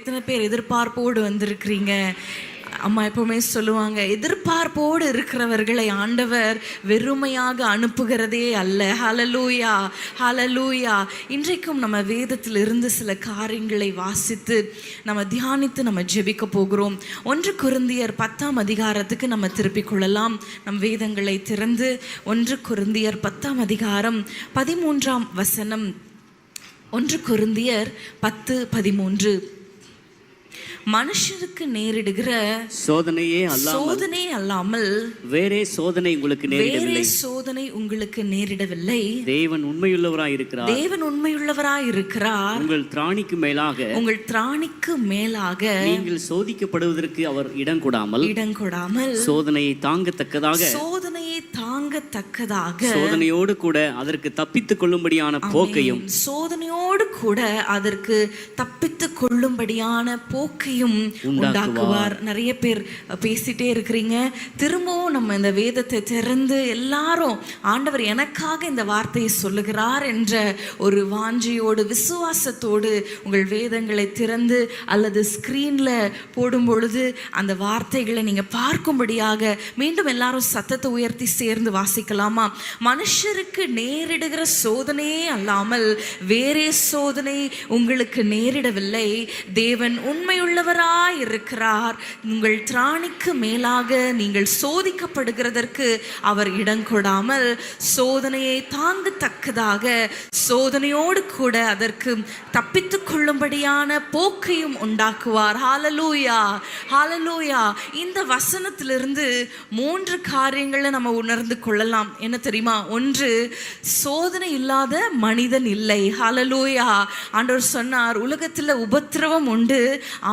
எத்தனை பேர் எதிர்பார்ப்போடு வந்திருக்கிறீங்க? அம்மா எப்பவுமே சொல்லுவாங்க, எதிர்பார்ப்போடு இருக்கிறவர்களை ஆண்டவர் வெறுமையாக அனுப்புகிறதே அல்ல. ஹல்லேலூயா, ஹல்லேலூயா. இன்றைக்கும் நம்ம வேதத்தில் இருந்து சில காரியங்களை வாசித்து நம்ம தியானித்து நம்ம ஜெபிக்க போகிறோம். 1 கொரிந்தியர் 10ஆம் அதிகாரத்துக்கு நம்ம திருப்பிக் கொள்ளலாம். நம் வேதங்களை திறந்து 1 கொரிந்தியர் 10ஆம் அதிகாரம் 13ஆம் வசனம். 1 கொரிந்தியர் 10:13. மனுஷருக்கு நேரிடுகிற சோதனை அல்லாமல் வேறே சோதனை உங்களுக்கு நேரிடவில்லை. தேவன் உண்மையுள்ளவராய் இருக்கிறார். உங்கள் திராணிக்கு மேலாக நீங்கள் சோதிக்கப்படுவதற்கு அவர் இடம் கொடாமல் சோதனையை தாங்கத்தக்கதாக சோதனையோடு கூட அதற்கு தப்பித்துக் கொள்ளும்படியான போக்கையும் உண்டாக்குவார். நிறைய பேர் பேசிட்டே இருக்கிறீங்க. திரும்பவும் நம்ம இந்த வேதத்தை திறந்து எல்லாரும் ஆண்டவர் எனக்காக இந்த வார்த்தையை சொல்லுகிறார் என்ற ஒரு வாஞ்சையோடு விசுவாசத்தோடு உங்கள் வேதங்களை திறந்து அல்லது ஸ்கிரீன்ல போடும் பொழுது அந்த வார்த்தைகளை நீங்க பார்க்கும்படியாக மீண்டும் எல்லாரும் சத்தத்தை உயர்த்தி சேர்ந்து வாசிக்கலாமா? மனுஷருக்கு நேரிடுகிற சோதனையே அல்லாமல் வேறே சோதனை உங்களுக்கு நேரிடவில்லை. தேவன் உண்மையுள்ளவராய் இருக்கிறார். உங்கள் திராணிக்கு மேலாக நீங்கள் சோதிக்கப்படுகிறதற்கு அவர் இடம் கொடாமல் சோதனையை தாங்கத்தக்கதாக சோதனையோடு கூட அதற்கு தப்பித்துக் கொள்ளும்படியான போக்கையும் உண்டாக்குவார். ஹல்லேலூயா, ஹல்லேலூயா. இந்த வசனத்திலிருந்து 3 காரியங்களை நம்ம உணர்ந்து கொள்ளலாம். என்ன தெரியுமா? 1, சோதனை இல்லாத மனிதன் இல்லை. ஹல்லேலூயா. ஆண்டவர் சொன்னார், உலகத்தில் உபத்திரவம் உண்டு,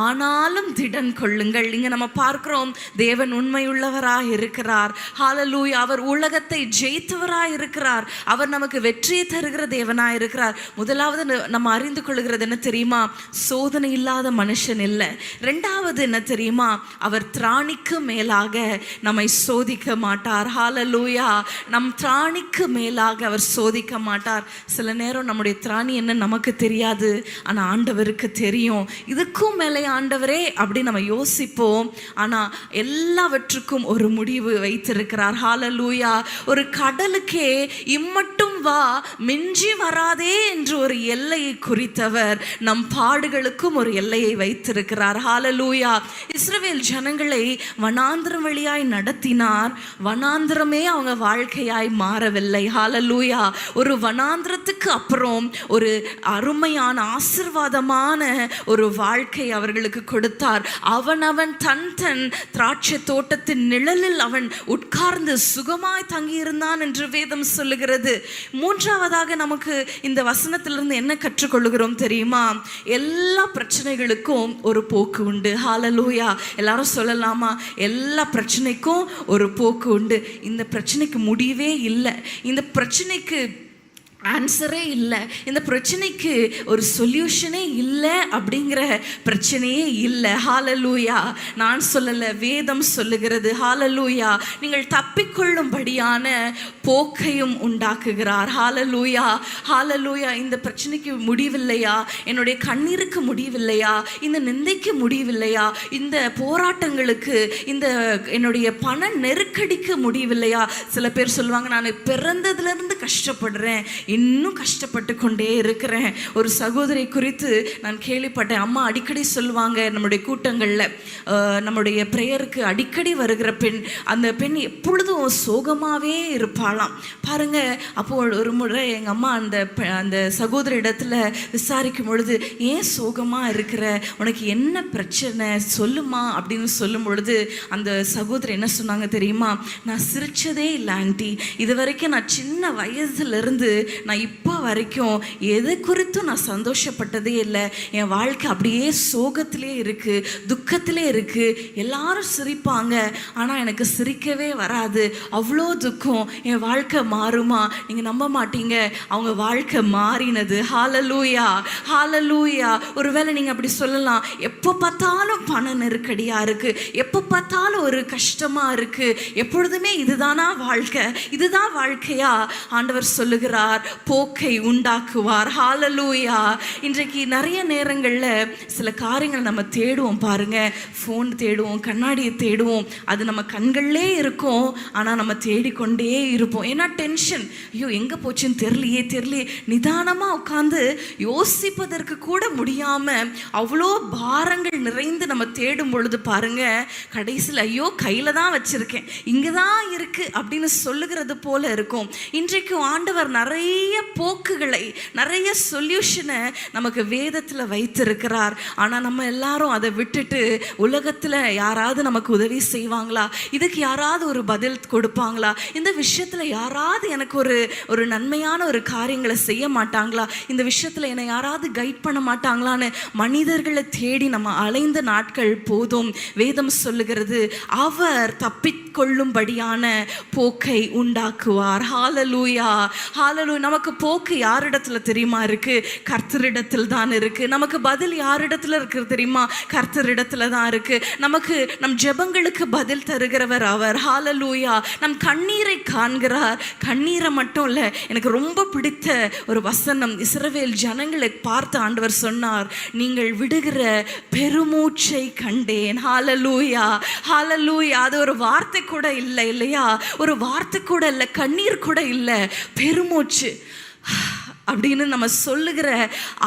ஆனாலும் திடன் கொள்ளுங்கள். இங்க நம்ம பார்க்கிறோம், தேவன் உண்மையுள்ளவராய் இருக்கிறார். ஹல்லேலூயா. அவர் உலகத்தை ஜெயித்தவராய் இருக்கிறார். அவர் நமக்கு வெற்றியை தருகிற தேவனாய் இருக்கிறார். முதலாவது நம்ம அறிந்து கொள்கிறது என்ன தெரியுமா? சோதனை இல்லாத மனுஷன் இல்லை. 2வது என்ன தெரியுமா? அவர் திராணிக்கு மேலாக நம்மை சோதிக்க மாட்டார். ஹல்லேலூயா. நம் திராணிக்கு மேலாக அவர் சோதிக்க மாட்டார். சில நேரம் நம்முடைய திராணி என்ன நமக்கு தெரியாது, ஆனா ஆண்டவருக்கு தெரியும். இதுக்கும் மேலே ஆண்டவரே அப்படி நம்ம யோசிப்போம். ஆனா எல்லாவற்றுக்கும் ஒரு முடிவு வைத்திருக்கிறார். ஹல்லேலூயா. ஒரு கடலுக்கே இம்மட்டும் வா, மிஞ்சி வராதே என்று ஒரு எல்லையை குறித்தவர் நம் பாடுகளுக்கும் ஒரு எல்லையை வைத்திருக்கிறார். ஹல்லேலூயா. இஸ்ரவேல் ஜனங்களை வனாந்திரம் வழியாய் நடத்தினார். வனாந்திரமே அவங்க வாழ்க்கையாய் மாறவில்லை. ஹல்லேலூயா. ஒரு வனாந்திரத்துக்கு அப்புறம் ஒரு அருமையான ஆசீர்வாதமான ஒரு வாழ்க்கை அவர்களுக்கு கொடுத்தார். அவன் தன் திராட்சை தோட்டத்தின் நிழலில் அவன் உட்கார்ந்து சுகமாய் தங்கியிருந்தான் என்று வேதம் சொல்லுகிறது. 3வதாக நமக்கு இந்த வசனத்திலிருந்து என்ன கற்றுக்கொள்கிறோம் தெரியுமா? எல்லா பிரச்சனைகளுக்கும் ஒரு போக்கு உண்டு. ஹல்லேலூயா. எல்லாரும் சொல்லலாமா? எல்லா பிரச்சனைக்கும் ஒரு போக்கு உண்டு. இந்த பிரச்சனைக்கு முடிவே இல்லை, இந்த பிரச்சனைக்கு ஆன்சரே இல்லை, இந்த பிரச்சனைக்கு ஒரு சொல்யூஷனே இல்லை அப்படிங்கிற பிரச்சனையே இல்லை. ஹல்லேலூயா. நான் சொல்லலை, வேதம் சொல்லுகிறது. ஹல்லேலூயா. நீங்கள் தப்பிக்கொள்ளும்படியான போக்கையும் உண்டாக்குகிறார். ஹல்லேலூயா, ஹல்லேலூயா. இந்த பிரச்சனைக்கு முடிவில்லையா? என்னுடைய கண்ணீருக்கு முடிவில்லையா? இந்த நிந்தைக்கு முடிவில்லையா? இந்த போராட்டங்களுக்கு, இந்த என்னுடைய பண நெருக்கடிக்கு முடிவில்லையா? சில பேர் சொல்லுவாங்க, நான் பிறந்ததுலேருந்து கஷ்டப்படுறேன், இன்னும் கஷ்டப்பட்டு கொண்டே இருக்கிறேன். ஒரு சகோதரி குறித்து நான் கேள்விப்பட்டேன். அம்மா அடிக்கடி சொல்லுவாங்க, நம்முடைய கூட்டங்களில் நம்முடைய பிரேயருக்கு அடிக்கடி வருகிற பெண், அந்த பெண் எப்பொழுதும் சோகமாகவே இருப்பாளாம். பாருங்க. அப்போ ஒரு முறை எங்கள் அம்மா அந்த சகோதரி இடத்துல விசாரிக்கும் பொழுது, ஏன் சோகமாக இருக்கிற, உனக்கு என்ன பிரச்சனை சொல்லுமா அப்படின்னு சொல்லும் பொழுது அந்த சகோதரி என்ன சொன்னாங்க தெரியுமா? நான் சிரிச்சதே இல்லை ஆண்டி, இது வரைக்கும் நான் சின்ன வயசுலேருந்து நான் இப்போ வரைக்கும் எது குறித்தும் நான் சந்தோஷப்பட்டதே இல்லை. என் வாழ்க்கை அப்படியே சோகத்திலே இருக்குது, துக்கத்திலே இருக்குது. எல்லாரும் சிரிப்பாங்க, ஆனால் எனக்கு சிரிக்கவே வராது. அவ்வளோ துக்கம். என் வாழ்க்கை மாறுமா? நீங்கள் நம்ப மாட்டீங்க, அவங்க வாழ்க்கை மாறினது. ஹல்லேலூயா, ஹல்லேலூயா. ஒருவேளை நீங்கள் அப்படி சொல்லலாம், எப்போ பார்த்தாலும் பண நெருக்கடியாக இருக்குது, எப்போ பார்த்தாலும் ஒரு கஷ்டமாக இருக்குது, எப்பொழுதுமே இதுதானா வாழ்க்கை, இதுதான் வாழ்க்கையா? ஆண்டவர் சொல்லுகிறார், போக்கை உண்டாக்குவார். ஹalleluya. இன்றைக்கு நிறைய நேரங்களில் சில காரியங்களை நம்ம தேடுவோம் பாருங்க. ஃபோன் தேடுவோம், கண்ணாடியை தேடுவோம், அது நம்ம கண்கள்லே இருக்கும். ஆனால் நம்ம தேடிக்கொண்டே இருப்போம். ஏன்னா டென்ஷன், ஐயோ எங்கே போச்சுன்னு தெரியலையே. நிதானமாக உட்காந்து யோசிப்பதற்கு கூட முடியாமல் அவ்வளோ பாரங்கள் நிறைந்து நம்ம தேடும் பொழுது பாருங்க, கடைசியில் ஐயோ கையில் தான் வச்சிருக்கேன், இங்கே தான் இருக்கு அப்படின்னு சொல்லுகிறது போல இருக்கும். இன்றைக்கு ஆண்டவர் நிறைய போக்குகளை, நிறைய சொல்யூஷனை நமக்கு வேதத்தில் வைத்திருக்கிறார். ஆனால் நம்ம எல்லாரும் அதை விட்டுட்டு உலகத்தில் யாராவது நமக்கு உதவி செய்வாங்களா, இதுக்கு யாராவது ஒரு பதில் கொடுப்பாங்களா, இந்த விஷயத்தில் யாராவது எனக்கு ஒரு நன்மையான ஒரு காரியங்களை செய்ய மாட்டாங்களா, இந்த விஷயத்தில் என்னை யாராவது கைட் பண்ண மாட்டாங்களான்னு மனிதர்களை தேடி நம்ம அலைந்த நாட்கள் போதும். வேதம் சொல்லுகிறது, அவர் தப்பிக்கொள்ளும்படியான போக்கை உண்டாக்குவார். ஹalleluya, ஹalleluya. நமக்கு போக்கு யாரிடத்துல தெரியுமா இருக்கு? கர்த்தரிடத்தில் தான் இருக்கு. நமக்கு பதில் யாரிடத்துல இருக்கு தெரியுமா? கர்த்தரிடத்துல தான் இருக்கு. நமக்கு நம் ஜெபங்களுக்கு பதில் தருகிறவர் அவர். ஹalleluya. நம் கண்ணீரை காண்கிறார். கண்ணீரை மட்டும் இல்ல, எனக்கு ரொம்ப பிடித்த ஒரு வசனம், இஸ்ரவேல் ஜனங்களை பார்த்து ஆண்டவர் சொன்னார், நீங்கள் விடுகிற பெருமூச்சை கண்டேன். ஹalleluya, ஹalleluya. அது ஒரு வார்த்தை கூட இல்லை இல்லையா? ஒரு வார்த்தை கூட இல்லை, கண்ணீர் கூட இல்லை, பெருமூச்சு அப்படின்னு நம்ம சொல்லுகிற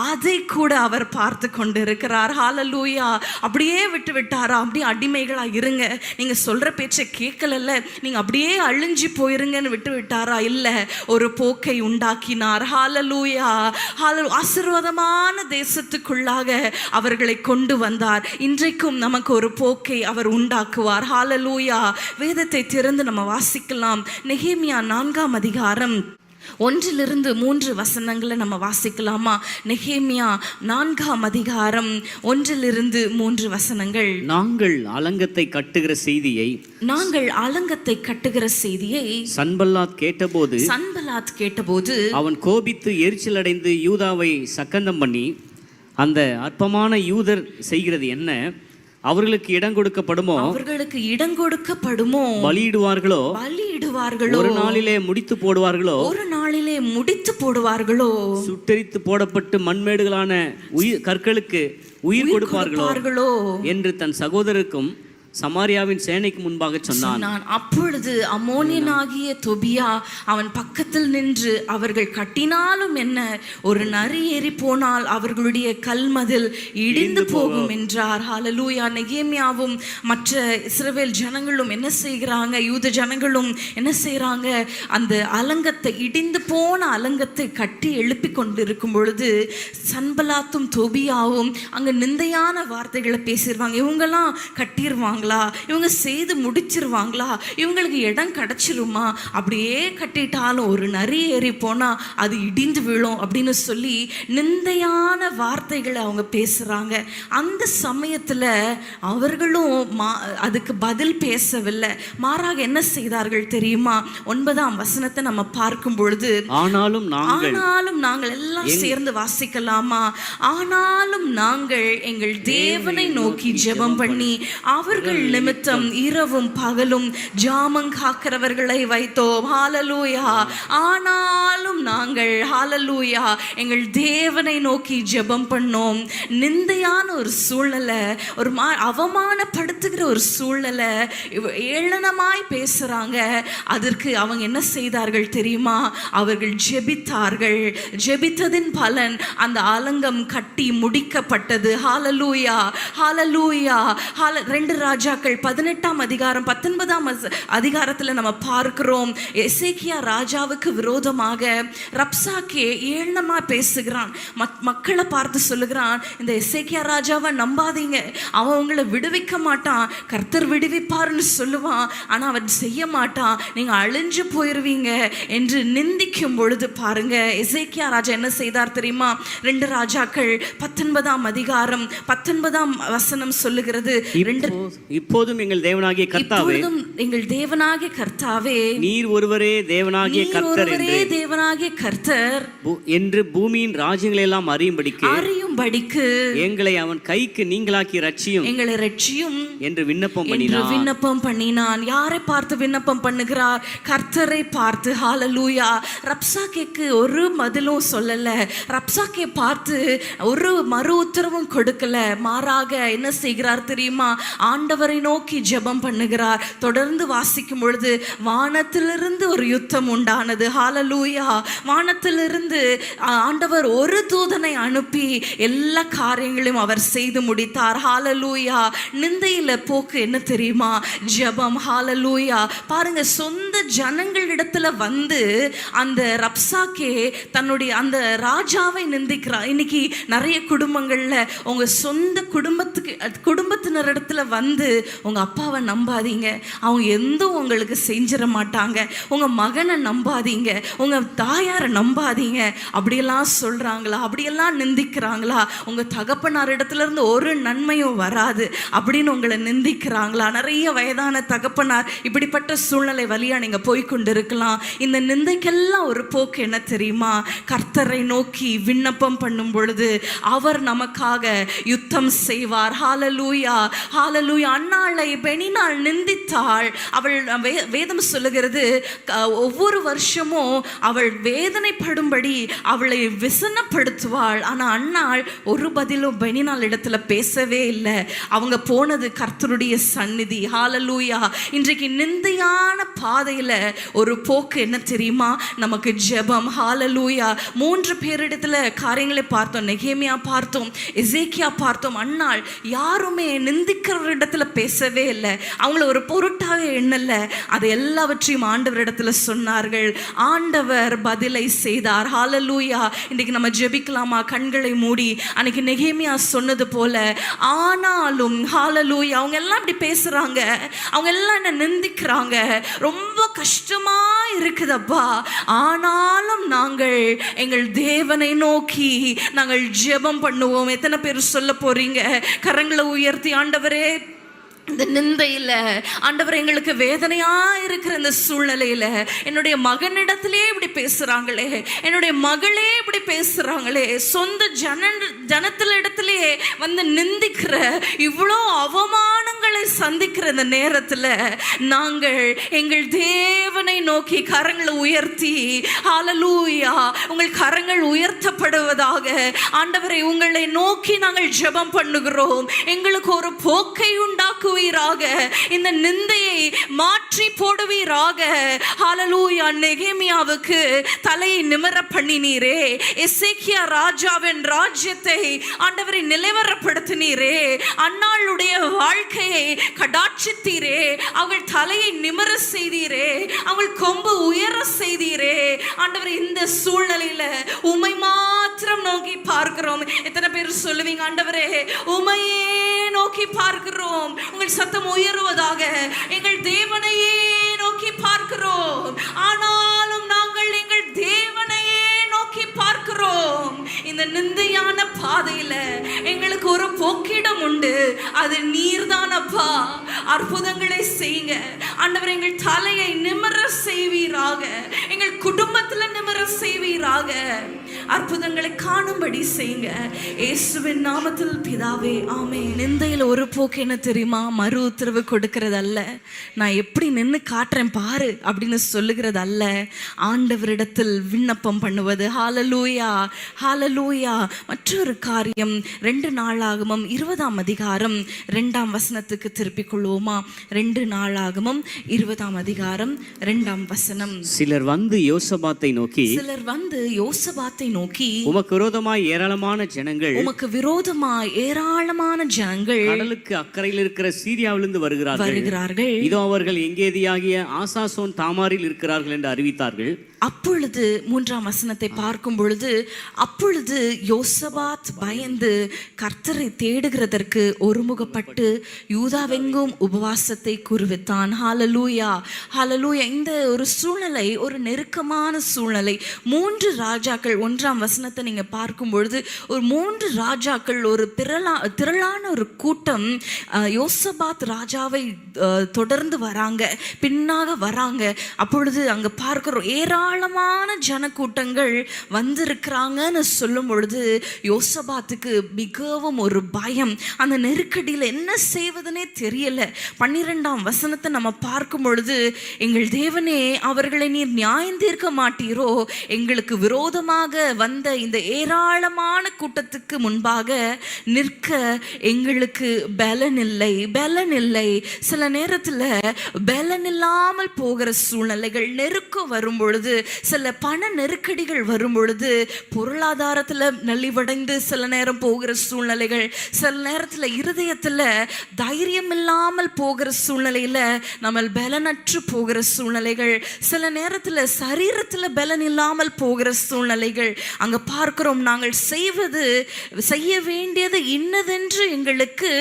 அதை கூட அவர் பார்த்து கொண்டு இருக்கிறார். ஹalleluya. அப்படியே விட்டு விட்டாரா? அப்படியே அடிமைகளா இருங்க, நீங்க சொல்ற பேச்சை கேட்கல, நீங்க அப்படியே அழிஞ்சு போயிருங்கன்னு விட்டு விட்டாரா? இல்ல, ஒரு போக்கை உண்டாக்கினார். ஹalleluya, ஹalleluya. ஆசீர்வாதமான தேசத்துக்குள்ளாக அவர்களை கொண்டு வந்தார். இன்றைக்கும் நமக்கு ஒரு போக்கை அவர் உண்டாக்குவார். ஹalleluya. வேதத்தை திறந்து நம்ம வாசிக்கலாம். நெகேமியா 4ஆம் அதிகாரம் 1-3 வசனங்களை நம்ம வாசிக்கலாமா? நெகேமியா 4ஆம் அதிகாரம் 1-3 வசனங்கள். நாங்கள் அலங்கத்தை கட்டுகிற செய்தியை சன்பல்லாத் கேட்டபோது அவன் கோபித்து எரிச்சல் அடைந்து யூதாவை சக்கந்தம் பண்ணி, அந்த அற்பமான யூதர் செய்கிறது என்ன? அவர்களுக்கு இடம் கொடுக்கப்படுமோ? பலியிடுவார்களோ? ஒரு நாளிலே முடித்து போடுவார்களோ? சுட்டெரித்து போடப்பட்டு மண்மேடுகளான கற்களுக்கு உயிர் கொடுப்பார்களோ என்று தன் சகோதரருக்கும் சமாரியாவின் சேனைக்கு முன்பாக சொன்னான். அப்பொழுது அம்மோனியனாகிய தொபியா அவன் பக்கத்தில் நின்று, அவர்கள் கட்டினாலும் என்ன, ஒரு நரி ஏறி போனால் அவர்களுடைய கல்மதில் இடிந்து போகும் என்றார். ஹalleluya. நெகேமியாவும் மற்ற இஸ்ரவேல் ஜனங்களும் என்ன செய்கிறாங்க? யூத ஜனங்களும் என்ன செய்கிறாங்க? அந்த அலங்கத்தை, இடிந்து போன அலங்கத்தை கட்டி எழுப்பி கொண்டிருக்கும் பொழுது சன்பலாத்தும் தொபியாவும் அங்க நிந்தையான வார்த்தைகளை பேசிடுவாங்க. இவங்கெல்லாம் கட்டிடுவாங்க, இவங்க செய்து முடிச்சிருவாங்களா, இவங்களுக்கு இடம் கிடைச்சிருமா, அப்படியே கட்டிட்டாலும் ஒரு நரி ஏறி போனா அது இடிந்து விழும் அப்படின்னு சொல்லி நிந்தையான வார்த்தைகளை அவங்க பேசுறாங்க. அந்த சமயத்துல அவர்களும் அதுக்கு பதில் பேசவில்லை, மாறாக என்ன செய்தார்கள் தெரியுமா? 9ஆம் வசனத்தை நம்ம பார்க்கும் பொழுது, ஆனாலும் நாங்கள் எல்லாம் சேர்ந்து வாசிக்கலாமா? ஆனாலும் நாங்கள் எங்கள் தேவனை நோக்கி ஜெபம் பண்ணி அவர்கள் நிமித்தம் இரவும் பகலும் ஜாமங்காக்கிறவர்களை வைத்தோம். ஹalleluya. ஆனாலும் நாங்கள் ஹalleluya எங்கள் தேவனை நோக்கி ஜெபம் பண்ணோம். நிந்தையான ஒரு சூழ்நிலை, ஒரு அவமானப்படுத்துகிற ஒரு சூழ்நிலை, ஏளனமாய் பேசுறாங்க. அதற்கு அவங்க என்ன செய்தார்கள் தெரியுமா? அவர்கள் ஜெபித்தார்கள். ஜெபித்ததின் பலன் அந்த அலங்கம் கட்டி முடிக்கப்பட்டது. ஹalleluya, ஹalleluya. 2 ராஜாக்கள் 18ஆம் அதிகாரம் 19ஆம் அதிகாரத்தில் நம்ம பார்க்கிறோம். எசேக்கியா ராஜாவுக்கு விரோதமாக ரப்சாக்கே ஏளனமா பேசுகிறான். மக்களை பார்த்து சொல்லுகிறான், இந்த எசேக்கியா ராஜாவை நம்பாதீங்க, அவன் உங்களை விடுவிக்க மாட்டான், கர்த்தர் விடுவிப்பார்னு சொல்லுவான், ஆனா அவன் செய்ய மாட்டான், நீங்க அழிஞ்சு போயிருவீங்க என்று நிந்திக்கும் பொழுது பாருங்க எசேக்கியா ராஜா என்ன செய்தார் தெரியுமா? 2 ராஜாக்கள் 19ஆம் அதிகாரம் 19ஆம் வசனம் சொல்லுகிறது, இப்போதும் எங்கள் தேவனாகிய கர்த்தாவே, இப்பொழுதும் எங்கள் தேவனாகிய கர்த்தாவே, நீர் ஒருவரே தேவனாகிய நீர் கர்த்தர் ஒருவரே தேவனாகிய கர்த்தர் என்று பூமியின் ராஜ்யங்களை எல்லாம் அறியும்படிக்கு எங்களை அவன் கைக்கு நீங்களாக்கி ரட்சியும், எங்களை ரட்சியும் என்று விண்ணப்பம் பண்ணினான். யாரை பார்த்து விண்ணப்பம் பண்ணுகிறார்? கர்த்தரை பார்த்து. ஹalleluya. ரப்சாக்கேக்கு ஒரு பதிலும் சொல்லல, ரப்சாக்கே பார்த்து ஒரு மறு உத்தரவும் கொடுக்கல. மாறாக என்ன செய்கிறார் தெரியுமா? ஆண்டவரை நோக்கி ஜெபம் பண்ணுகிறார். தொடர்ந்து வாசிக்கும் பொழுது வானத்திலிருந்து ஒரு யுத்தம் உண்டானது. ஹalleluya. வானத்திலிருந்து ஆண்டவர் ஒரு தூதனை அனுப்பி எல்லா காரியங்களையும் அவர் செய்து முடித்தார். ஹalleluya. நிந்தையில போக்கு என்ன தெரியுமா? ஜெபம். ஹalleluya. பாருங்க, சொந்த ஜனங்களிடத்துல வந்து அந்த ரப்சாக்கே தன்னுடைய அந்த ராஜாவை நிந்திக்கிறார். இன்னைக்கு நிறைய குடும்பங்கள்ல உங்க சொந்த குடும்பத்தினரிடத்துல வந்து உங்க அப்பாவை நம்பாதீங்க, அவங்க எந்த உங்களுக்கு செஞ்சிட மாட்டாங்க, உங்க மகனை நம்பாதீங்க, உங்க தாயாரை நம்பாதீங்க, அப்படியெல்லாம் சொல்றாங்களா, அப்படியெல்லாம் நிந்திக்கிறாங்களா, உங்க தகப்பனார் இடத்துல இருந்து ஒரு நன்மையும் வராது அப்படின்னு உங்களை நிந்திக்கிறாங்களா? நிறைய வயதான தகப்பனார் இப்படிப்பட்ட சூழ்நிலை வழியா நீங்க போய்கொண்டு இருக்கலாம். இந்த நிந்தைக்கெல்லாம் ஒரு போக்கு என்ன தெரியுமா? கர்த்தரை நோக்கி விண்ணப்பம் பண்ணும் பொழுது அவர் நமக்காக யுத்தம் செய்வார். ஹalleluya, ஹalleluya. அன்னாளை பெனினாள் நிந்தித்தாள். அவள் வேதம் சொல்லுகிறது, ஒவ்வொரு வருஷமும் அவள் வேதனைப்படும்படி அவளை விசனப்படுத்துவாள். ஆனா அன்னாள் ஒரு பதிலும் பெனினாள் இடத்துல பேசவே இல்லை. அவங்க போனது கர்த்தருடைய சந்நிதி. ஹalleluya. இன்றைக்கு நிந்தையான பாதையில ஒரு போக்கு என்ன தெரியுமா? நமக்கு ஜெபம். ஹalleluya. 3 பேரிடத்துல காரியங்களை பார்த்தோம். நெகேமியா பார்த்தோம், எசேக்கியா பார்த்தோம். அன்னாள் யாருமே நிந்திக்கிற இடத்துல பேசவே இல்லை, அவங்கள ஒரு பொருட்டாவே எண்ணல. அது எல்லாவற்றையும் ஆண்டவர் இடத்துல சொன்னார்கள். ஆண்டவர் பதிலை செய்தார். ஹalleluya. இன்னைக்கு நம்ம ஜெபிக்கலாமா? கண்களை மூடி அன்னைக்கு நெகேமியா சொன்னது போல, ஆனாலும் ஹalleluya, அவங்க எல்லாம் இப்படி பேசுறாங்க, அவங்க எல்லாம் என்ன நிந்திக்கிறாங்க, ரொம்ப கஷ்டமா இருக்குதப்பா, ஆனாலும் நாங்கள் எங்கள் தேவனை நோக்கி நாங்கள் ஜெபம் பண்ணுவோம். எத்தனை பேர் சொல்ல போறீங்க? கரங்களை உயர்த்தி, ஆண்டவரே, இந்த நிந்தையில ஆண்டவர் எங்களுக்கு வேதனையா இருக்கிற இந்த சூழ்நிலையில என்னுடைய மகனிடத்திலே இப்படி பேசுறாங்களே, என்னுடைய மகளே இப்படி பேசுறாங்களே, சொந்த ஜனத்துல இடத்திலே வந்து நிந்திக்கிற இவ்வளோ அவமானங்களை சந்திக்கிற இந்த நேரத்துல நாங்கள் எங்கள் தேவனை நோக்கி கரங்களை உயர்த்தி, ஹalleluya, உங்கள் கரங்கள் உயர்த்தப்படுவதாக. ஆண்டவரை, உங்களை நோக்கி நாங்கள் ஜெபம் பண்ணுகிறோம். எங்களுக்கு ஒரு போக்கை உண்டாக்குவீராக, இந்த நிந்தையை மாற்றி போடுவீராக. ஹalleluya. நெகேமியாவுக்கு தலையை நிமிர பண்ணினீரே, எசேக்கியா ராஜாவின் ராஜ்யத்தை ஆண்டவரை நிலைவரப்படுத்தினீரே, அன்னாளுடைய வாழ்க்கையை கடாட்சித்தீரே, அவள் தலையை நிமிர செய்தீரே, அவள் கொம்பு உயர செய்தீரே. ஆண்டவரை, இந்த சூழ்நிலையில உம்மை மாத்திரம் நோக்கி பார்க்கிறோம். எத்தனை பேர் சொல்லுவீங்க, ஆண்டவரே, உம்மையே நோக்கி பார்க்கிறோம். உங்கள் சத்தம் உயருவதாக. எங்கள் தேவனையே நோக்கி பார்க்கிறோம், ஆனாலும் நாங்கள் எங்கள் தேவனையே நோக்கி பார்க்கிறோம். இந்த நிந்தையான பாதையில எங்களுக்கு ஒரு போக்கிடம் உண்டு, அது நீர்தானப்பா. அற்புதங்களை செய்யுங்க ஆண்டவர், எங்கள் தலையை நிமிர செய்வீராக, எங்கள் குடும்பத்துல நிமிர செய்வீராக, அற்புதங்களை காணும்படி செய்யுங்க இயேசுவின் நாமத்தில் பிதாவே, ஆமென். நிந்தையில ஒரு போக்கு என்ன தெரியுமா? மறு உத்தரவு கொடுக்கிறது அல்ல, நான் எப்படி நின்று காட்டுறேன் பாரு அப்படின்னு சொல்லுகிறது அல்ல, ஆண்டவரிடத்தில் விண்ணப்பம் பண்ணுவது. ஹalleluya, ஹalleluya. மற்றொரு காரியம் 2 நாளாகமம் 20ஆம் அதிகாரம் 2ஆம் வசனத்துக்கு திருப்பிக் கொள்வோமா? 2 நாளாகமம் 20ஆம் அதிகாரம் 2ஆம் வசனம். சிலர் வந்து யோசபாத்தை நோக்கி, உமக்கு விரோதமாய் ஏராளமான ஜனங்கள் கடலுக்கு அக்கறையில் இருக்கிற சீரியாவிலிருந்து வருகிறார்கள். இதோ அவர்கள் எங்கேதியாகிய ஆசாசோன் தாமாரில் இருக்கிறார்கள் என்று அறிவித்தார்கள். அப்பொழுது 3ஆம் வசனத்தை பார்க்கும் பொழுது, அப்பொழுது யோசபாத் பயந்து கர்த்தரை தேடுகிறதற்கு ஒருமுகப்பட்டு யூதாவெங்கும் உபவாசத்தை கூறுவித்தான். ஹalleluya, ஹalleluya. இந்த ஒரு சூழ்நிலை ஒரு நெருக்கமான சூழ்நிலை. 3 ராஜாக்கள் 1ஆம் வசனத்தை நீங்க பார்க்கும் பொழுது ஒரு 3 ராஜாக்கள், ஒரு திரளான ஒரு கூட்டம் யோசபாத் ராஜாவை தொடர்ந்து வராங்க, பின்னாக வராங்க. அப்பொழுது அங்க பார்க்கிறோம் ஏராளமான ஜனக்கூட்டங்கள் வந்திருக்கிறாங்கன்னு சொல்லும் பொழுது யோசபாத்துக்கு மிகவும் ஒரு பயம். அந்த நெருக்கடியில் என்ன செய்வதுனே தெரியல. 12ஆம் வசனத்தை நம்ம பார்க்கும் பொழுது, எங்கள் தேவனே, அவர்களை நீர் நியாயம் தீர்க்க மாட்டீரோ? எங்களுக்கு விரோதமாக வந்த இந்த ஏராளமான கூட்டத்துக்கு முன்பாக நிற்க எங்களுக்கு பலன் இல்லை. சில நேரத்தில் பலன் இல்லாமல் போகிற சூழ்நிலைகள், நெருக்கம் வரும் பொழுது, சில பண நெருக்கடிகள் வரும் பொழுது, பொருளாதாரத்தில் நலிவடைந்து சில நேரம் போகிற சூழ்நிலைகள், சில நேரத்தில் இருதயத்தில் தைரியம் இல்லாமல் போகிற சூழ்நிலையில் நம்ம பலனற்று போகிற சூழ்நிலைகள், சில நேரத்தில் சரீரத்தில் பலன் இல்லாமல் போகிற சூழ்நிலைகள். அங்க பார்க்கிறோம், நாங்கள் செய்ய வேண்டியது இன்னதென்று எங்களுக்கு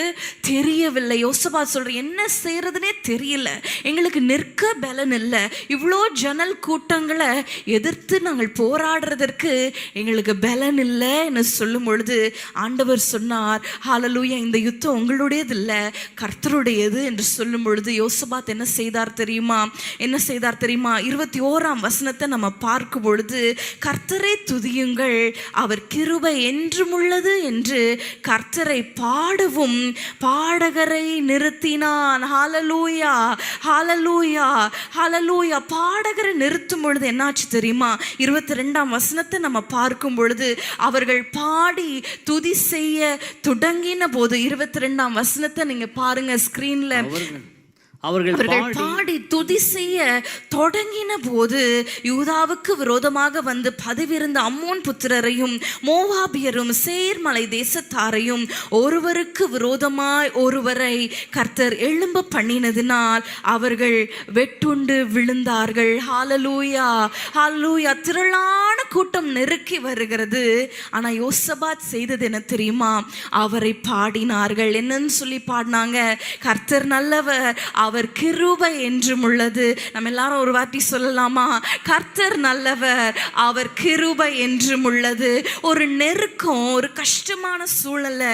தெரியவில்லை. யோசபா சொல்ற, என்ன செய்யறதுனே தெரியல, எங்களுக்கு நிற்க பலன் இல்லை, இவ்வளோ ஜனல் கூட்டங்களை எதிர்த்து நாங்கள் போராடுறதற்கு எங்களுக்கு பலன் இல்லை என்று சொல்லும் பொழுது ஆண்டவர் சொன்னார், ஹல்லேலூயா, இந்த யுத்தம் உங்களுடையது இல்லை, கர்த்தருடையது என்று சொல்லும் பொழுது யோசபாத் என்ன செய்தார் தெரியுமா? 21ஆம் வசனத்தை நம்ம பார்க்கும் பொழுது, கர்த்தரை துதியுங்கள், அவர் கிருபை என்றும் உள்ளது என்று கர்த்தரை பாடவும் பாடகரை நிறுத்தினான். ஹல்லேலூயா, ஹல்லேலூயா, ஹல்லேலூயா. பாடகரை நிறுத்தும் பொழுது என்னாச்சு தெரியுமா? 22ஆம் வசனத்தை நம்ம பார்க்கும் பொழுது, அவர்கள் பாடி துதி செய்ய தொடங்கின போது, 22ஆம் வசனத்தை நீங்க பாருங்க ஸ்கிரீன்ல, அவர்கள் பாடி துதி செய்ய தொடங்கின போது, யூதாவுக்கு விரோதமாக வந்து பதிவிருந்த அம்மோன் புத்திரரையும் மோவாபியரும் சேர்மலை தேசத்தாரையும் ஒருவருக்கு விரோதமாய் ஒருவரை கர்த்தர் எழும்ப பண்ணினதினால் அவர்கள் வெட்டுண்டு விழுந்தார்கள். ஹல்லேலூயா, ஹல்லேலூயா. திரளான கூட்டம் நெருக்கி வருகிறது. ஆனா யோசபாத் செய்தது என்ன தெரியுமா? அவரை பாடினார்கள். என்னன்னு சொல்லி பாடினாங்க? கர்த்தர் நல்லவர், அவர் கிருபை என்றும் உள்ளது. நம்ம எல்லாரும் ஒரு வார்த்தை சொல்லலாமா? கர்த்தர் நல்லவர், அவர் கிருபை என்றும் உள்ளது. ஒரு நெருக்கம், ஒரு கஷ்டமான சூழல்ல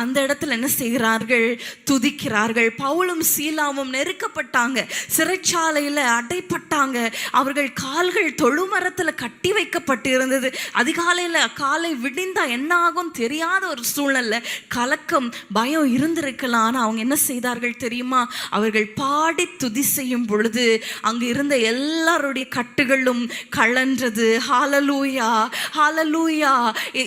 அந்த இடத்துல என்ன செய்கிறார்கள்? துதிக்கிறார்கள். பவுலும் சீலாவும் நெருக்கப்பட்டாங்க, சிறைச்சாலையில அடைப்பட்டாங்க, அவர்கள் கால்கள் தொழுமரத்துல கட்டி வைக்கப்பட்டு இருந்தது. அதிகாலையில காலை விடிந்தா என்ன ஆகும் தெரியாத ஒரு சூழல்ல கலக்கம், பயம் இருந்திருக்கலாம். ஆனா அவங்க என்ன செய்தார்கள் தெரியுமா? அவர்கள் பாடி துதி செய்யும் பொழுது அங்கு இருந்த எல்லாருடைய கட்டுகளும் கழன்றது. ஹல்லேலூயா, ஹல்லேலூயா.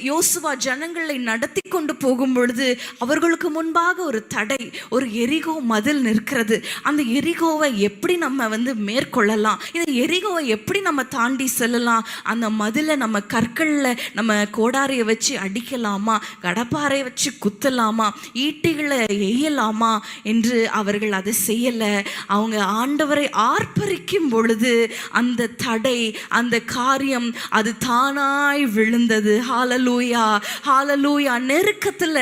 யோசுவா ஜனங்களை நடத்தி கொண்டு போகும் பொழுது அவர்களுக்கு முன்பாக ஒரு தடை, ஒரு எரிகோ மதில் நிற்கிறது. அந்த எரிகோவை எப்படி நம்ம மேற்கொள்ளலாம், இந்த எரிகோவை எப்படி நம்ம தாண்டி செல்லலாம், அந்த மதிலை நம்ம கற்களில் நம்ம கோடாரியை வச்சு அடிக்கலாமா, கடப்பாறை வச்சு குத்தலாமா, ஈட்டிகளை எய்யலாமா என்று அவர்கள் அதை செய்யலை. அவங்க ஆண்டவரை ஆர்ப்பரிக்கும் பொழுது அந்த தடை, அந்த காரியம் அது தானாய் விழுந்தது. ஹல்லேலூயா, ஹல்லேலூயா. நெருக்கத்துல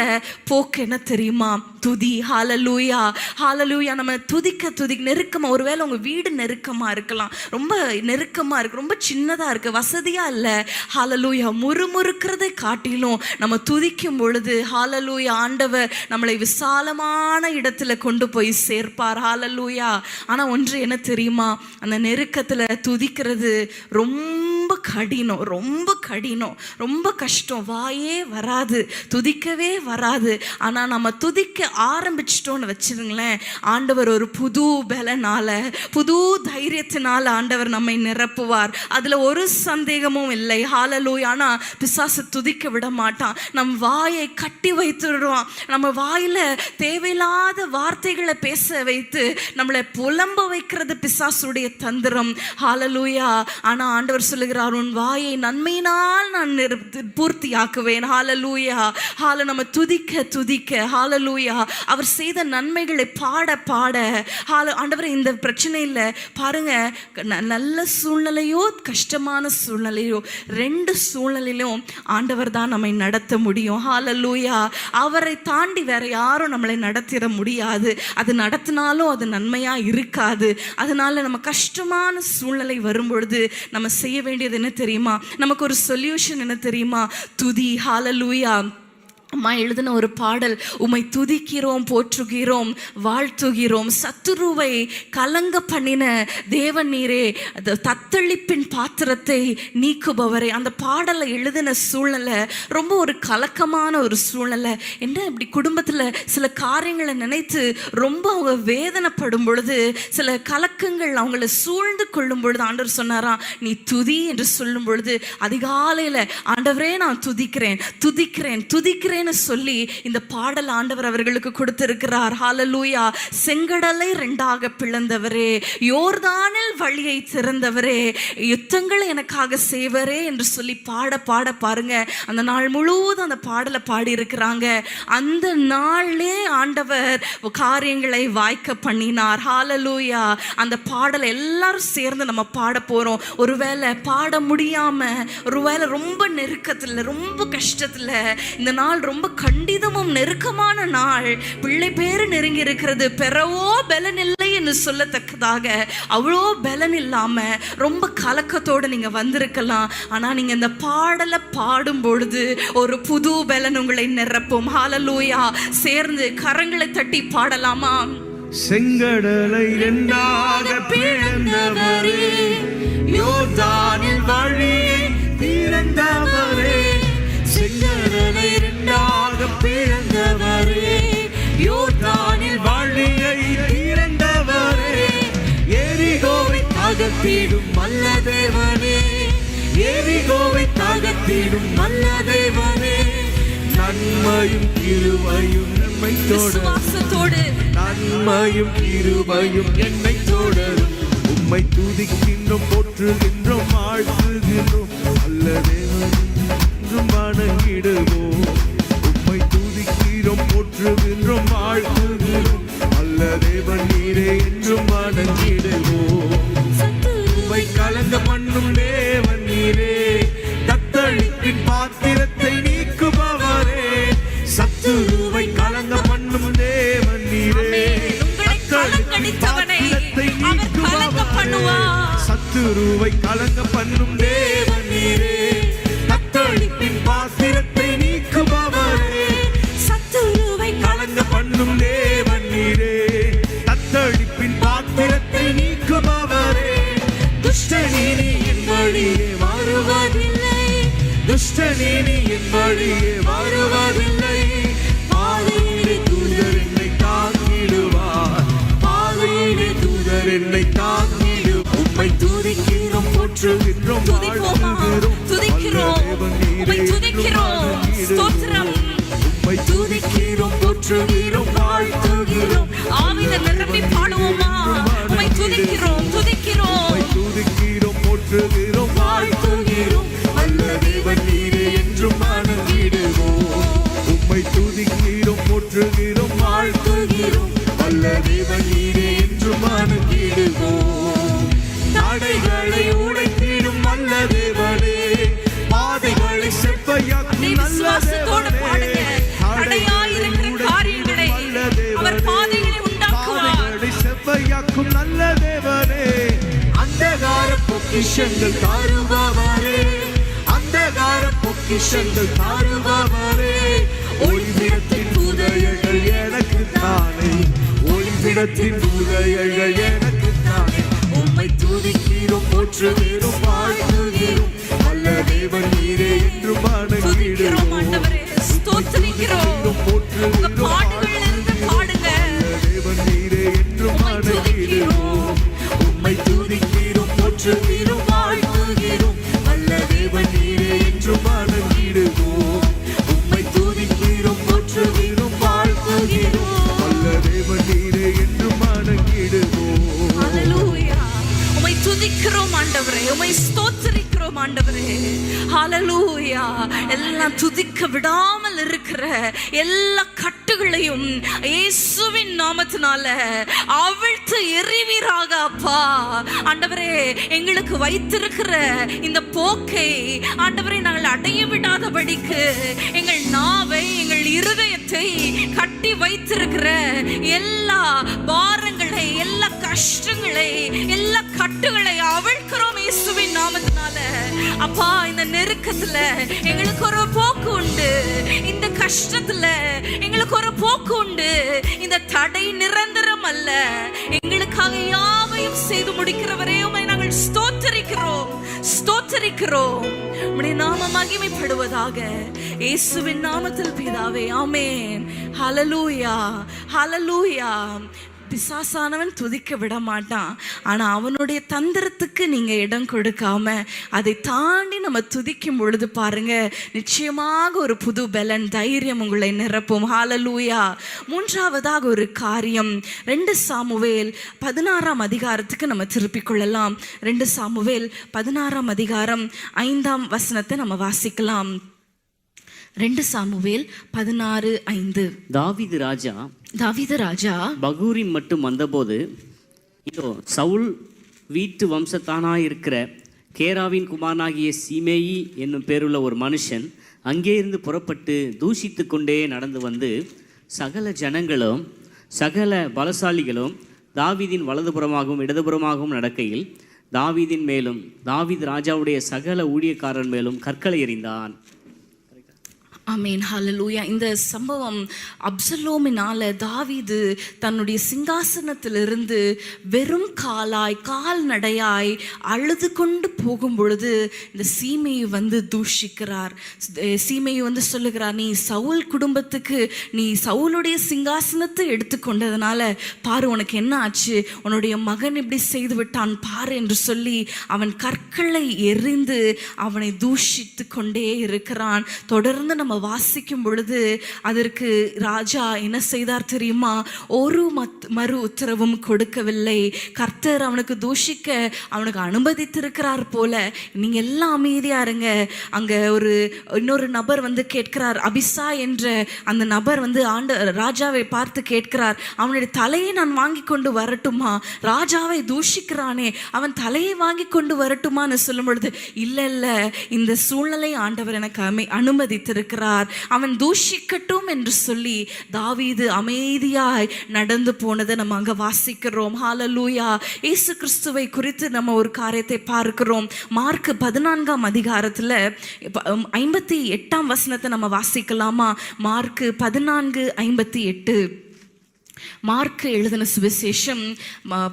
போக்கு என்ன தெரியுமா? துதி. ஹல்லேலூயா, ஹல்லேலூயா. நம்ம துதிக்க நெருக்கமா, ஒருவேளை உங்க வீடு நெருக்கமா இருக்கலாம், ரொம்ப நெருக்கமா இருக்கு, ரொம்ப சின்னதா இருக்கு, வசதியா இல்லை. ஹல்லேலூயா. முறுமுறுக்கிறதை காட்டிலும் நம்ம துதிக்கும் பொழுது ஹல்லேலூயா, ஆண்டவர் நம்மளை விசாலமான இடத்துல கொண்டு போய் சேர்ப்பார். ஹல்லேலூயா. ஆனா ஒன்று என்ன தெரியுமா? அந்த நெருக்கத்துல துதிக்கிறது ரொம்ப கடினம், ரொம்ப கஷ்டம். வாயே வராது, துதிக்கவே வராது. ஆனா நம்ம துதிக்க ஆரம்பிச்சிட்டோன்னு வச்சிருங்களேன், ஆண்டவர் ஒரு புது பலனால, புது தைரியத்தினால ஆண்டவர் நம்மை நிரப்புவார். அதுல ஒரு சந்தேகமும் இல்லை. ஹல்லேலூயா. ஆனா பிசாசு துதிக்க விட மாட்டான். நம் வாயை கட்டி வைத்துடுவான். நம்ம வாயில தேவையில்லாத வார்த்தைகளை பேச வைத்து நம்மளை புலம்ப வைக்கிறது பிசாசுடைய தந்திரம். ஹல்லேலூயா. ஆனா ஆண்டவர் சொல்லுகிறார், உன் வாயை நன்மையினால் நான் பூர்த்தியாக்குவேன். ஹல்லேலூயா. நம்ம துதிக்க ஹல்லேலூயா. அவர் செய்த நன்மைகளை பாட ஆண்டவர் இந்த பிரச்சனை இல்லை பாருங்க, நல்ல சூழ்நிலையோ கஷ்டமான சூழ்நிலையோ, 2 சூழ்நிலையிலும் ஆண்டவர் தான் நம்மை நடத்த முடியும். ஹல்லேலூயா. அவரை தாண்டி வேற யாரும் நம்மளை நடத்திட முடியாது. அது நடத்தினாலும் அது நன்மையா இருக்காது. அதனால நம்ம கஷ்டமான சூழ்நிலை வரும்பொழுது நம்ம செய்ய வேண்டியது என்ன தெரியுமா? நமக்கு ஒரு சொல்யூஷன் என்ன தெரியுமா? துதி. ஹல்லேலூயா. அம்மா எழுதின ஒரு பாடல், உம்மை துதிக்கிறோம், போற்றுகிறோம், வாழ்த்துகிறோம், சத்துருவை கலங்க பண்ணின தேவன் நீரே, தத்தளிப்பின் பாத்திரத்தை நீக்குபவரே. அந்த பாடலை எழுதின சூழ்நிலை ரொம்ப ஒரு கலக்கமான ஒரு சூழ்நிலை. என்ன இப்படி குடும்பத்தில் சில காரியங்களை நினைத்து ரொம்ப அவங்க வேதனைப்படும் பொழுது, சில கலக்கங்கள் அவங்கள சூழ்ந்து கொள்ளும் பொழுது ஆண்டவர் சொன்னாராம், நீ துதி என்று சொல்லும் பொழுது அதிகாலையில் ஆண்டவரே நான் துதிக்கிறேன் துதிக்கிறேன் துதிக்கிறேன் சொல்லி இந்த பாடல் ஆண்டவர் அவர்களுக்கு கொடுத்திருக்கிறார். ஹல்லேலூயா. செங்கடலை இரண்டாக பிளந்தவரே, யோர்தானில் வழியை திறந்தவரே, யுத்தங்களை எனக்காக செய்வரே என்று சொல்லி பாட பாட பாருங்க, அந்த நாள் முழுவதும் அந்த பாடலை பாடி இருக்கிறாங்க. அந்த நாளே ஆண்டவர் காரியங்களை வாய்க்க பண்ணினார். ஹல்லேலூயா. அந்த பாடலை எல்லாரும் சேர்ந்து நம்ம பாட போறோம். ஒருவேளை பாட முடியாம, ஒருவேளை ரொம்ப நெருக்கத்துல, ரொம்ப கஷ்டத்துல, இந்த நாள் ரொம்ப கண்டிதமும் நெருக்கமான நாள், பிள்ளை பேரு நெருங்கி இருக்கிறது, பெறவோ பலன் இல்லை என்று சொல்லத்தக்கதாக அவ்வளோ பலன் இல்லாம ரொம்ப கலக்கத்தோடு நீங்க வந்திருக்கலாம். ஆனா நீங்க இந்த பாடலை பாடும் பொழுது ஒரு புது பலன் உங்களை நிரப்பும். ஹல்லேலூயா. சேர்ந்து கரங்களை தட்டி பாடலாமா? செங்கடலை இரண்டாக பிளந்தவரே, யோர்தானில் வழியை திறந்தவரே, செங்கடலை இரண்டாக பிளந்தவரே, யோர்தானில் வழியை திறந்தவரே, எரிகோவை தகர்த்திடும் நல்ல தேவனே, எரிகோவை தகர்த்திடும் நல்ல தேவனே, நன்மையும் கிருபையும் நம்மை விசுவாசத்தோடு, நன்மையும் கிருபையும் என்னை தொடரும், உம்மை துதிக்கின்றோம், போற்றுகின்றோம், வாழ்த்துகின்றோம், நல்ல தேவனே என்றும் வணங்கிடுவோம், உம்மை துதிக்கிறோம், போற்றுகின்றோம், வாழ்த்துகிறோம், நல்ல தேவன் நீரே என்றும் வணங்கிடுவோம், உம்மை கலங்க பண்ணும் தேவன் நீரே, தத்தளிப்பின் பாத்திரத்தை நீக்குபவரே, சத்துருவை கலங்க பண்ணும் தேவன் நீரே, தத்தளிப்பின் பாத்திரத்தை நீக்குபவரே, சத்துருவை கலங்க பண்ணும் தேவன் நீரே, தத்தளிப்பின் பாத்திரத்தை நீக்குபவரே, சத்துருவை கலங்க பண்ணும் தேவன் நீரே, தத்தளிப்பின் பாத்திரத்தை நீக்குபவரே, துஷ்டனீனி என் வழியே வருவதில்லை, துஷ்டனீனி என் வழியே வருவதில்லை, பாதையிலே தூதர் என்னை தாங்கிடுவார், பாதையிலே தூதர் என்னை தாங்கிடுவார், உம்மை துதிக்கிறோம், போற்றுகின்றோம், வாழ்த்துகிறோம், துதிக்கிறோம், உம்மை துதிக்கிறோம், ஸ்தோத்திரம், உம்மை துதிக்கிறோம், போற்றுகிறோம், வாழ்த்துகிறோம், ஆவியில நிரம்பி பாடுவோமா? உம்மை துதிக்கிறோம் துதிக்கிறோம், உம்மை துதிக்கிறோம், போற்றுகிறோம், வாழ்த்துகிறோம், நல்ல தேவன் நீரே என்றும் வணங்கிடுவோம், உம்மை துதிக்கிறோம், போற்றுகிறோம், வாழ்த்துகிறோம், நல்ல தேவன் நீரே என்றும் வணங்கிடுவோம், தடைகளை உடைத்திடும் நல்ல தேவனே, பாதைகளை செவ்வையாக்கும் நல்ல தேவனே, தடையாயிருக்கிற காரியங்களை அவர் பாதைகளை உண்டாக்குவார், பாதைகளை செவ்வையாக்கும் நல்ல தேவனே, அந்தகார பொக்கிஷங்கள் தாருபவரே, அந்தகார பொக்கிஷங்கள் தாருபவரே, ஒளிவிடத்தின் புதையல்கள் எனக்கு தானே, ஒளிவிடத்தின் புதையல்கள் எனக்கு தானே, உம்மை துதிக்கிறோம், போற்றுகிறோம், வாழ்த்துகிறோம், நல்ல தேவன் நீரே என்றும் துதிக்கிறோம் வணங்கிடுவோம், ஆண்டவரே, ஸ்தோத்திரிக்கிறோம், உங்க பாடுகளிலிருந்து பாடுங்க, தேவன் நீரே என்றும் வணங்கிடுவோம், உம்மை துதிக்கிறோம், போற்றுகிறோம், வாழ்த்துகிறோம், நல்ல தேவன் நீரே என்றும் வணங்கிடுவோம், உம்மை துதிக்கிறோம், போற்றுகிறோம், வாழ்த்துகிறோம், நல்ல தேவன் நீரே என்றும் வணங்கிடுவோம். ஹல்லேலூயா. உம்மை துதிக்கிறோம் ஆண்டவரே, உம்மை ஸ்தோத்திரிக்கிறோம் ஆண்டவரே. ஹல்லேலூயா. எல்லாம் துதிக்க விடாமல் இருக்கிற எல்லா கட்டுகளையும் இயேசுவின் நாமத்தினால அவிழ்த்து எறிவீராக அப்பா. ஆண்டவரே, எங்களுக்கு வைத்திருக்கிற இந்த போக்கை ஆண்டவரே நாங்கள் அடைய விடாதபடிக்கு எங்கள் நாவை, எங்கள் இருதயத்தை கட்டி வைத்திருக்கிற எல்லா பாரங்கள் தடைகளை, எல்லா கஷ்டங்களை, எல்லா கட்டுகளை அவிழ்க்கிறோம் இயேசுவின் நாமத்தினால. அப்பா, இந்த நெருக்கத்துல எங்களுக்கு ஒரு போக்கு உண்டு, இந்த கஷ்டத்துல எங்களுக்கு ஒரு போக்கு உண்டு. இந்த தடை நிரந்தரம் அல்ல. எங்களுக்காக யாவையும் செய்து முடிக்கிறவரே உம்மை நாங்கள் ஸ்தோத்தரிக்கிறோம், ஸ்தோத்தரிக்கிறோம். உம்முடைய நாம மகிமைப்படுவதாக இயேசுவின் நாமத்தில் பிதாவே, ஆமென். ஹல்லேலூயா, ஹல்லேலூயா. பிசாசானவன் துதிக்க விட மாட்டான். ஆனா அவனுடைய தந்திரத்துக்கு நீங்க இடம் கொடுக்காம அதை தாண்டி நம்ம துதிக்கும் பொழுது பாருங்க, நிச்சயமாக ஒரு புது பலன், தைரியம் உங்களை நிரப்பும். ஹல்லேலூயா. மூன்றாவதாக ஒரு காரியம், 2 சாமுவேல் 16ஆம் அதிகாரத்துக்கு நம்ம திருப்பிக் கொள்ளலாம். 2 சாமுவேல் 16ஆம் அதிகாரம் 5ஆம் வசனத்தை நம்ம வாசிக்கலாம். 2 சாமுவேல் 16:5. தாவீது ராஜா பகூரிம் மட்டும் வந்தபோது, இதோ சவுல் வீட்டு வம்சத்தானாயிருக்கிற கேராவின் குமாரனாகிய சீமேயி என்னும் பேருள்ள ஒரு மனுஷன் அங்கே இருந்து புறப்பட்டு தூஷித்து கொண்டே நடந்து வந்து, சகல ஜனங்களும் சகல பலசாலிகளும் தாவீதின் வலதுபுறமாகவும் இடதுபுறமாகவும் நடக்கையில் தாவீதின் மேலும் தாவீது ராஜாவுடைய சகல ஊழியக்காரன் மேலும் கற்களை எறிந்தான். ஆமென், ஹல்லேலூயா. இந்த சம்பவம் அப்சலோமினால தாவீது தன்னுடைய சிங்காசனத்திலிருந்து வெறும் கால்நடையாய் அழுது கொண்டு போகும் பொழுது இந்த சீமையை வந்து தூஷிக்கிறார். சீமையை வந்து சொல்லுகிறார், நீ சவுல் குடும்பத்துக்கு, நீ சவுலுடைய சிங்காசனத்தை எடுத்துக்கொண்டதுனால பாரு உனக்கு என்ன ஆச்சு, உன்னுடைய மகன் இப்படி செய்து விட்டான் பாரு என்று சொல்லி அவன் கற்களை எறிந்து அவனை தூஷித்து கொண்டே இருக்கிறான். தொடர்ந்து நம்ம வாசிக்கும் பொழுது அதற்கு ராஜா என்ன செய்தார் தெரியுமா? ஒரு மறு உத்தரவும் கொடுக்கவில்லை. கர்த்தர் அவனுக்கு தூஷிக்க அவனுக்கு அனுமதித்திருக்கிறார் போல. நீங்க எல்லாம் அமைதியா இருங்க. அங்க இன்னொரு நபர் வந்து கேட்கிறார், அபிசா என்ற அந்த நபர் வந்து ராஜாவை பார்த்து கேட்கிறார், அவனுடைய தலையை நான் வாங்கி கொண்டு வரட்டுமா? ராஜாவை தூஷிக்கிறானே, அவன் தலையை வாங்கி கொண்டு வரட்டுமான்னு சொல்லும் பொழுது, இல்ல இந்த சூழ்நிலை ஆண்டவர் எனக்கு அனுமதித்திருக்கிறார், அவன் தூஷிக்கட்டும் என்று சொல்லி தாவீது அமைதியாய் நடந்து போனதை நம்ம அங்க வாசிக்கிறோம். ஹல்லேலூயா. இயேசு கிறிஸ்துவை குறித்து நம்ம ஒரு காரியத்தை பார்க்கிறோம். மார்க் 14ஆம் அதிகாரத்துல 58ஆம் வசனத்தை நம்ம வாசிக்கலாமா? மார்க் 14:58. மார்க் எழுதின சுவிசேஷம்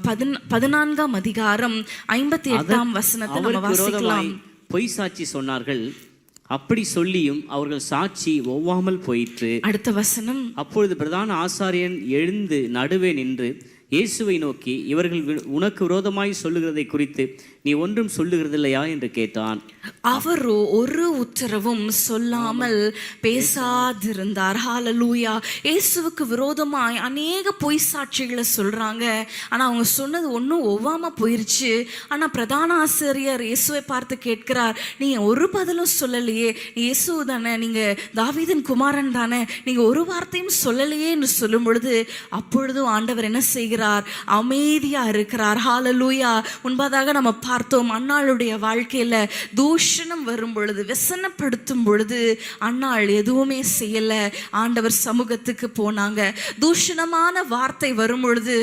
14ஆம் அதிகாரம் 58ஆம் வசனத்தை நம்ம வாசிக்கலாம். பொய் சாட்சி சொன்னார்கள், அப்படி சொல்லியும் அவர்கள் சாட்சி ஒவ்வாமல் போயிற்று. அடுத்த வசனம், அப்பொழுது பிரதான ஆசாரியன் எழுந்து நடுவே நின்று இயேசுவை நோக்கி, இவர்கள் உனக்கு விரோதமாய் சொல்லுகிறதை குறித்து நீ ஒன்றும் சொல்லுகிறதில்லையா என்று கேட்டான். அவரோ ஒரு உத்தரவும் சொல்லாமல் பேசாதிருந்தார். ஹல்லேலூயா. இயேசுவுக்கு விரோதமாய் அநேக பொய் சாட்சிகளை சொல்றாங்க. ஆனா அவங்க சொன்னது ஒன்றும் ஒவ்வாம போயிருச்சு. ஆனா பிரதான ஆசிரியர் இயேசுவை பார்த்து கேட்கிறார், நீ ஒரு பதிலும் சொல்லலையே, இயேசு தானே, நீங்க தாவீதின் குமாரன் தானே, நீங்க ஒரு வார்த்தையும் சொல்லலையே என்று சொல்லும் பொழுது, அப்பொழுதும் ஆண்டவர் என்ன செய்கிறார்? அமைதியா இருக்கிறார். ஹல்லேலூயா. முன்பதாக நம்ம பார்த்தோம், அன்னாளுடைய வாழ்க்கையில தூஷணம் வரும் பொழுது, व्यसனப்படுத்தும் பொழுது அன்னாள் எதுவுமே செய்யல, ஆண்டவர் சமூகத்துக்கு போனாங்க. தூஷணமான வார்த்தை வரும் பொழுது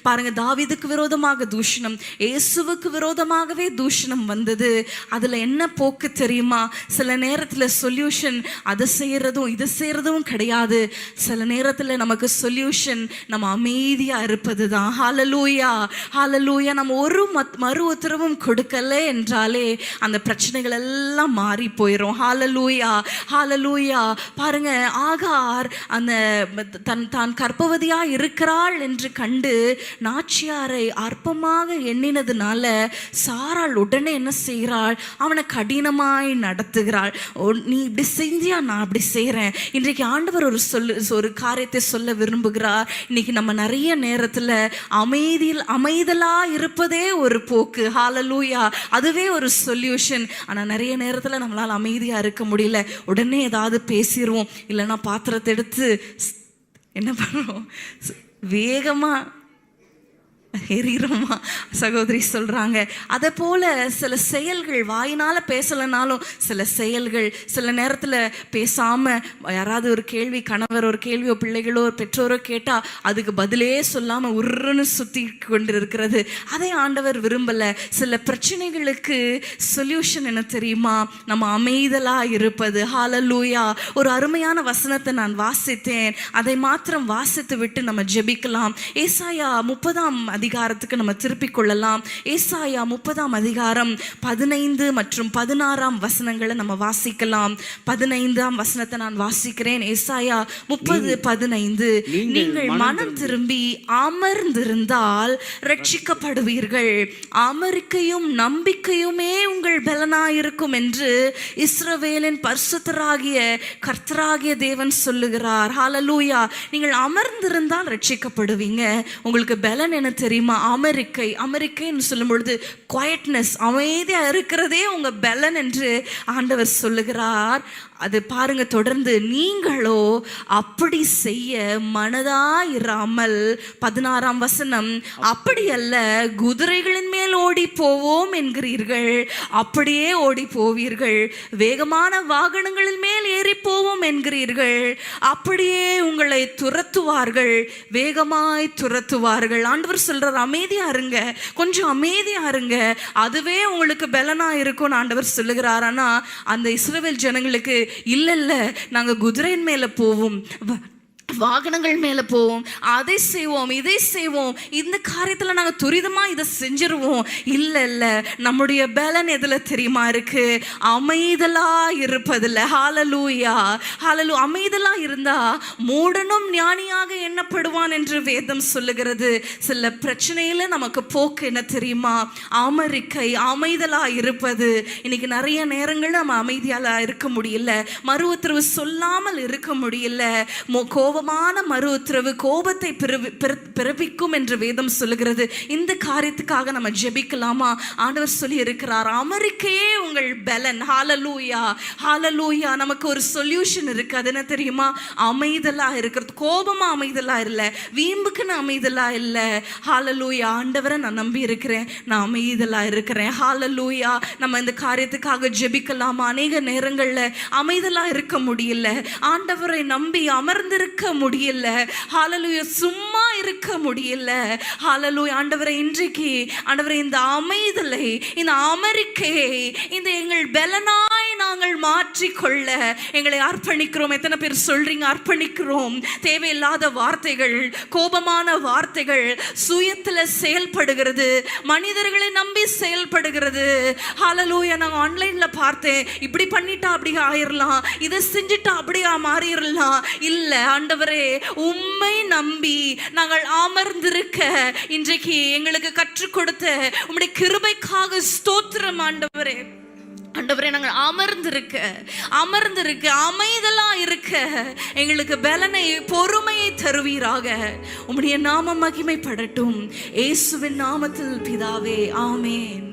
பாருங்க, தாவீதுக்கு விரோதமாக தூஷணம், இயேசுவுக்கு விரோதமாகவே தூஷணம் வந்தது. அதுல என்ன போக்கு தெரியுமா? சில நேரத்துல சொல்யூஷன் அதை செய்யறதும் இது செய்யறதும் கிடையாது. சில நேரத்துல நமக்கு சொல்யூஷன் நம்ம அமைதியா இருப்பது தான். ஹல்லேலூயா, ஹல்லேலூயா. நம்ம ஒரு மறு உத்தரவும் கொடுக்கல என்றாலே அந்த பிரச்சனைகள் எல்லாம் மாறி போயிடும். ஹல்லேலூயா, ஹல்லேலூயா. பாருங்க, ஆகார் அந்த தான் கர்ப்பவதியா இருக்கிறாள் என்று கண்டு நாச்சியாரை அற்பமாக எண்ணினதுனால சாராள் உடனே என்ன செய்கிறாள்? அவனை கடினமாய் நடத்துகிறாள். நீ இப்படி செஞ்சியா, நான் அப்படி செய்கிறேன். இன்றைக்கு ஆண்டவர் ஒரு காரியத்தை சொல்ல விரும்புகிறார். இன்னைக்கு நம்ம நிறைய நேரத்தில் அமைதலா இருப்பதே ஒரு போக்கு. ஹல்லேலூயா. அதுவே ஒரு சொல்யூஷன். ஆனால் நிறைய நேரத்தில் நம்மளால் அமைதியாக இருக்க முடியல. உடனே ஏதாவது பேசிடுவோம், இல்லைன்னா பாத்திரத்தை எடுத்து என்ன பண்ணுறோம், வேகமாக எரியுறோமா சகோதரி சொல்கிறாங்க. அதை போல் சில செயல்கள் வாயினால் பேசலைனாலும் சில செயல்கள் சில நேரத்தில் பேசாமல் யாராவது ஒரு கேள்வி, கணவர் ஒரு கேள்வியோ பிள்ளைகளோ பெற்றோரோ கேட்டால் அதுக்கு பதிலே சொல்லாமல் உருன்னு சுற்றி கொண்டு இருக்கிறது, அதை ஆண்டவர் விரும்பலை. சில பிரச்சனைகளுக்கு சொல்யூஷன் என்ன தெரியுமா? நம்ம அமைதலாக இருப்பது. ஹல்லேலூயா. ஒரு அருமையான வசனத்தை நான் வாசித்தேன், அதை மாத்திரம் வாசித்து விட்டு நம்ம ஜெபிக்கலாம். ஏசாயா 30ஆம் அதிகாரத்துக்கு நம்ம திருப்பிக் கொள்ளலாம். ஏசாயா 30ஆம் அதிகாரம் 15 மற்றும் 16ஆம் வசனங்களை நம்ம வாசிக்கலாம். 15ஆம் வசனத்தை நான் வாசிக்கிறேன். ஏசாயா 30:15. நீங்கள் மனம் திரும்பி அமர்ந்திருந்தால் ரட்சிக்கப்படுவீர்கள், அமெரிக்கையும் நம்பிக்கையுமே உங்கள் பலனாயிருக்கும் என்று இஸ்ரவேலின் பரிசுத்தராகிய கர்த்தராகிய தேவன் சொல்லுகிறார். ஹல்லேலூயா. நீங்கள் அமர்ந்திருந்தால் ரட்சிக்கப்படுவீங்க. உங்களுக்கு பலன் என்ன தெரியுமா? அமெரிக்கைன்னு சொல்லும் பொழுது குவைட்னஸ், அமைதியா இருக்கிறதே உங்க பலன் என்று ஆண்டவர் சொல்லுகிறார். அது பாருங்க தொடர்ந்து, நீங்களோ அப்படி செய்ய மனதாயிராமல் 16ஆம் வசனம், அப்படி அல்ல, குதிரைகளின் மேல் ஓடி போவோம் என்கிறீர்கள், அப்படியே ஓடி போவீர்கள். வேகமான வாகனங்களின் மேல் ஏறி போவோம் என்கிறீர்கள், அப்படியே உங்களை துரத்துவார்கள், வேகமாய் துரத்துவார்கள். ஆண்டவர் சொல்றார், அமைதியா இருங்க, கொஞ்சம் அமைதியா இருங்க, அதுவே உங்களுக்கு பலனா இருக்கும் ஆண்டவர் சொல்லுகிறார். ஆனா அந்த இஸ்ரவேல் ஜனங்களுக்கு இல்ல, நாங்க குதிரையின் மேல போவோம், வாகனங்கள் மேல போவோம், அதை செய்வோம், இதை செய்வோம், இந்த காரியத்துல நாங்க துரிதமா இதை செஞ்சிருவோம். இல்ல, நம்முடைய பலன் எதுல தெரியுமா இருக்கு? அமைதலா இருப்பதில்ல. ஹல்லேலூயா. ஹல்லேலூயா. அமைதலா இருந்தா மூடனும் ஞானியாக எண்ணப்படுவான் என்று வேதம் சொல்லுகிறது. சில பிரச்சனையில நமக்கு போக்கு என்ன தெரியுமா? அமைதலா இருப்பது. இன்னைக்கு நிறைய நேரங்கள் நம்ம அமைதியால இருக்க முடியல, மறு உத்தரவு சொல்லாமல் இருக்க முடியல. கோபமான மறு உத்தரவு கோபத்தை பிறப்பிக்கும் என்று வேதம் சொல்லுகிறது. இந்த காரியத்துக்காக நம்ம ஜெபிக்கலாமா? ஆண்டவர் சொல்லி இருக்கிறார், அமெரிக்கையே உங்கள் பலன். ஹல்லேலூயா. ஹல்லேலூயா. நமக்கு ஒரு சொல்யூஷன் இருக்கு. அது என்ன தெரியுமா? அமைதலா இருக்கிறது. கோபமா அமைதலா இல்ல, வீம்புக்குன்னு அமைதலா இல்ல. ஹல்லேலூயா. ஆண்டவரை நான் நம்பி இருக்கிறேன், நான் அமைதலா இருக்கிறேன். ஹல்லேலூயா. நம்ம இந்த காரியத்துக்காக ஜெபிக்கலாமா? அநேக நேரங்கள்ல அமைதலா இருக்க முடியல, ஆண்டவரை நம்பி அமர்ந்திருக்க முடியல. ஹல்லேலூயா. சும்மா இருக்க முடியல. ஹல்லேலூயா. ஆண்டவரே, இன்றைக்கு ஆண்டவரே, இந்த அமைதலை, இந்த அமெரிக்கையை, இந்த எங்கள் பலனாய் நாங்கள் மாற்றிக்கொள்ள எங்களை அர்ப்பணிக்கிறோம். எத்தனை பேர் சொல்றீங்க அர்ப்பணிக்கிறோம்? தேவையில்லாத வார்த்தைகள், கோபமான வார்த்தைகள், சுயத்துல செயல்படுகிறது, மனிதர்களை நம்பி செயல்படுகிறது. ஹல்லேலூயா. நான் ஆன்லைன்ல பார்த்தேன், இப்படி பண்ணிட்டா அப்படி ஆயிரலாம், இதை செஞ்சுட்டா அப்படியா மாறிடலாம். இல்ல ஆண்டவரே, உம்மை நம்பி நாங்கள் அமர்ந்திருக்க இன்றைக்கு எங்களுக்கு கற்றுக் கொடுத்த உம்முடைய கிருபைக்காக ஸ்தோத்திரம் ஆண்டவரே. ஆண்டவரே, நாங்கள் அமர்ந்திருக்க அமைதலா இருக்க எங்களுக்கு பலனை, பொறுமையை தருவீராக. உம்முடைய நாமம் மகிமைப்படட்டும். இயேசுவின் நாமத்தில் பிதாவே, ஆமென்.